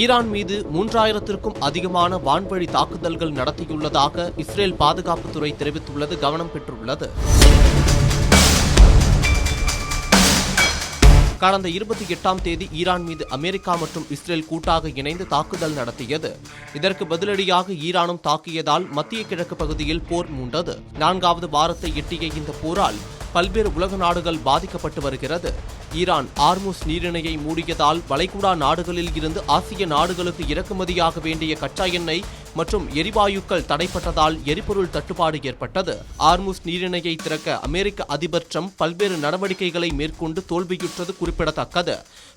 Iran மீது 3000த்திற்கும் அதிகமான வான்வழி தாக்குதல்கள் நடத்தியுள்ளதாக இஸ்ரேல் பாதுகாப்புத்துறை தெரிவித்துள்ளது கவனம் பெற்றுள்ளது. கடந்த 28ஆம் தேதி ஈரான் மீது அமெரிக்கா மற்றும் இஸ்ரேல் கூட்டாக இணைந்து தாக்குதல் நடத்தியது. இதற்கு பதிலடியாக ஈரானும் தாக்கியதால் மத்திய கிழக்கு பகுதியில் போர் மூண்டது. 4வது வாரத்தை எட்டிய இந்த போரால் பல்வேறு உலக நாடுகள் பாதிக்கப்பட்டு வருகிறது. ஈரான் ஆர்முஸ் நீரிணையை மூடியதால் வளைகுடா நாடுகளில் இருந்து ஆசிய நாடுகளுக்கு இறக்குமதியாக வேண்டிய கச்சா எண்ணெய் மற்றும் எரிவாயுக்கள் தடைப்பட்டதால் எரிபொருள் தட்டுப்பாடு ஏற்பட்டது. ஆர்முஸ் நீரிணையை திறக்க அமெரிக்க அதிபர் டிரம்ப் பல்வேறு நடவடிக்கைகளை மேற்கொண்டு தோல்வியுற்றது குறிப்பிடத்தக்கது.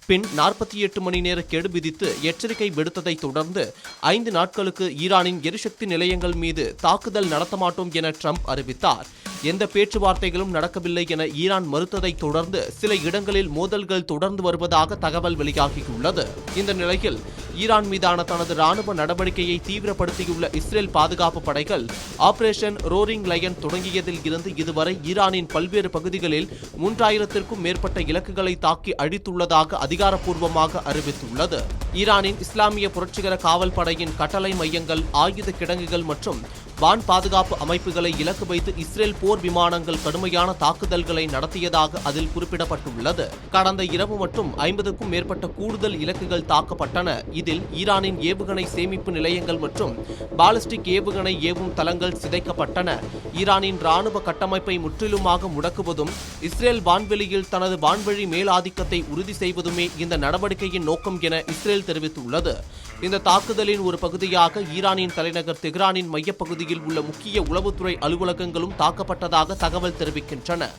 பின் 48 மணி நேர கெடு விதித்து எச்சரிக்கை விடுத்ததை தொடர்ந்து 5 நாட்களுக்கு ஈரானின் எரிசக்தி நிலையங்கள் மீது தாக்குதல் நடத்த மாட்டோம் என டிரம்ப் அறிவித்தார். எந்த பேச்சுவார்த்தைகளும் நடக்கவில்லை என ஈரான் மறுத்ததை தொடர்ந்து சில இடங்களில் மோதல்கள் தொடர்ந்து வருவதாக தகவல் வெளியாகியுள்ளது. இந்த நிலையில் ஈரான் மீதான தனது ராணுவ நடவடிக்கையை தீவிரப்படுத்தியுள்ள இஸ்ரேல் பாதுகாப்பு படைகள் ஆபரேஷன் ரோரிங் லயன் தொடங்கியதில் இருந்து இதுவரை ஈரானின் பல்வேறு பகுதிகளில் 3000த்திற்கும் மேற்பட்ட இலக்குகளை தாக்கி அழித்துள்ளதாக அதிகாரப்பூர்வமாக அறிவித்துள்ளது. ஈரானின் இஸ்லாமிய புரட்சிகர காவல் படையின் கட்டளை மையங்கள், ஆயுத கிடங்குகள் மற்றும் வான் பாதுகாப்பு அமைப்புகளை இலக்கு வைத்து இஸ்ரேல் போர் விமானங்கள் கடுமையான தாக்குதல்களை நடத்தியதாக அதில் குறிப்பிடப்பட்டுள்ளது. கடந்த இரவு மட்டும் 50க்கும் மேற்பட்ட கூடுதல் இலக்குகள் தாக்கப்பட்டன. இதில் ஈரானின் ஏவுகணை சேமிப்பு நிலையங்கள் மற்றும் பாலிஸ்டிக் ஏவுகணை ஏவும் தளங்கள் சிதைக்கப்பட்டன. ஈரானின் ராணுவ கட்டமைப்பை முற்றிலுமாக முடக்குவதும் இஸ்ரேல் வான்வெளியில் தனது வான்வழி மேலாதிக்கத்தை உறுதி செய்வதுமே இந்த நடவடிக்கையின் நோக்கம் என இஸ்ரேல் தெரிவித்துள்ளது. இந்த தாக்குதலின் ஒரு பகுதியாக ஈரானின் தலைநகர் தெஹ்ரானின் மையப்பகுதியில் உள்ள முக்கிய உளவுத்துறை அலுவலகங்களும் தாக்கப்பட்டதாக தகவல் தெரிவிக்கின்றன.